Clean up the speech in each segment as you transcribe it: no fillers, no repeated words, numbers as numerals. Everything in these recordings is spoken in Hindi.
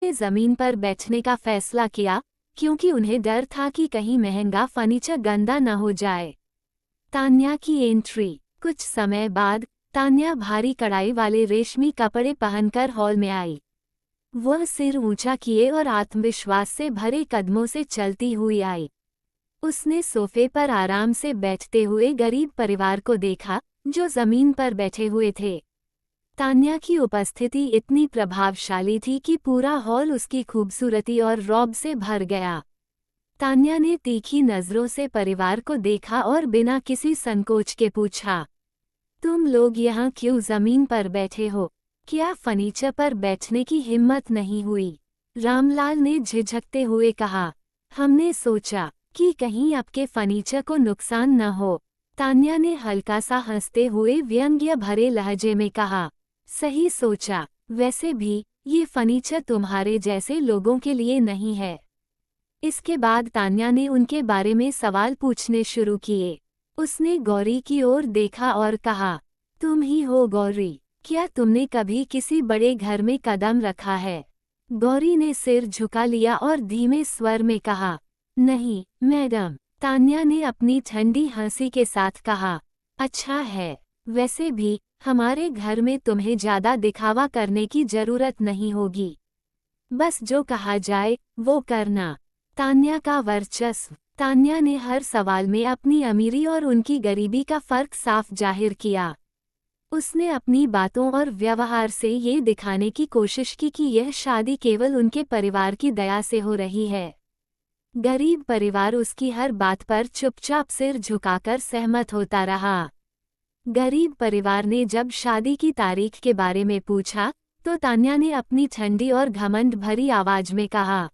ने ज़मीन पर बैठने का फैसला किया, क्योंकि उन्हें डर था कि कहीं महंगा फर्नीचर गंदा न हो जाए। तान्या की एंट्री। कुछ समय बाद तान्या भारी कढ़ाई वाले रेशमी कपड़े पहनकर हॉल में आई। वह सिर ऊंचा किए और आत्मविश्वास से भरे कदमों से चलती हुई आई। उसने सोफे पर आराम से बैठते हुए गरीब परिवार को देखा, जो जमीन पर बैठे हुए थे। तान्या की उपस्थिति इतनी प्रभावशाली थी कि पूरा हॉल उसकी खूबसूरती और रौब से भर गया। तान्या ने तीखी नजरों से परिवार को देखा और बिना किसी संकोच के पूछा, तुम लोग यहाँ क्यों जमीन पर बैठे हो? क्या फर्नीचर पर बैठने की हिम्मत नहीं हुई? रामलाल ने झिझकते हुए कहा, हमने सोचा कि कहीं आपके फर्नीचर को नुकसान न हो। तान्या ने हल्का सा हंसते हुए व्यंग्य भरे लहजे में कहा, सही सोचा, वैसे भी ये फर्नीचर तुम्हारे जैसे लोगों के लिए नहीं है। इसके बाद तान्या ने उनके बारे में सवाल पूछने शुरू किए। उसने गौरी की ओर देखा और कहा, तुम ही हो गौरी? क्या तुमने कभी किसी बड़े घर में कदम रखा है? गौरी ने सिर झुका लिया और धीमे स्वर में कहा, नहीं मैडम। तान्या ने अपनी ठंडी हंसी के साथ कहा, अच्छा है, वैसे भी हमारे घर में तुम्हें ज्यादा दिखावा करने की जरूरत नहीं होगी। बस जो कहा जाए वो करना। तान्या का वर्चस्व। तान्या ने हर सवाल में अपनी अमीरी और उनकी गरीबी का फर्क साफ जाहिर किया। उसने अपनी बातों और व्यवहार से ये दिखाने की कोशिश की कि यह शादी केवल उनके परिवार की दया से हो रही है। गरीब परिवार उसकी हर बात पर चुपचाप सिर झुकाकर सहमत होता रहा। गरीब परिवार ने जब शादी की तारीख के बारे में पूछा, तो तान्या ने अपनी ठंडी और घमंड भरी आवाज में कहा,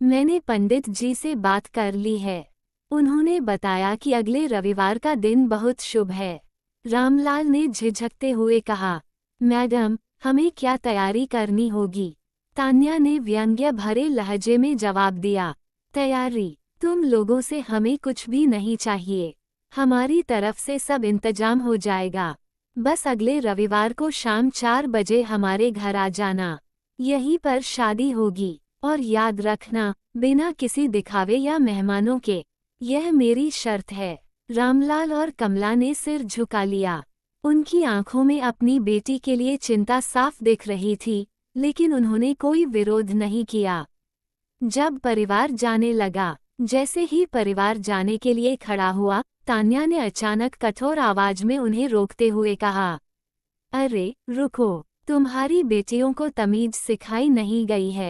मैंने पंडित जी से बात कर ली है। उन्होंने बताया कि अगले रविवार का दिन बहुत शुभ है। रामलाल ने झिझकते हुए कहा, मैडम, हमें क्या तैयारी करनी होगी? तान्या ने व्यंग्य भरे लहजे में जवाब दिया, तैयारी? तुम लोगों से हमें कुछ भी नहीं चाहिए। हमारी तरफ से सब इंतजाम हो जाएगा। बस अगले रविवार को शाम 4 बजे हमारे घर आ जाना। यहीं पर शादी होगी। और याद रखना, बिना किसी दिखावे या मेहमानों के। यह मेरी शर्त है। रामलाल और कमला ने सिर झुका लिया। उनकी आंखों में अपनी बेटी के लिए चिंता साफ दिख रही थी, लेकिन उन्होंने कोई विरोध नहीं किया। जब परिवार जाने लगा, जैसे ही परिवार जाने के लिए खड़ा हुआ, तान्या ने अचानक कठोर आवाज में उन्हें रोकते हुए कहा, अरे रुको, तुम्हारी बेटियों को तमीज सिखाई नहीं गई है।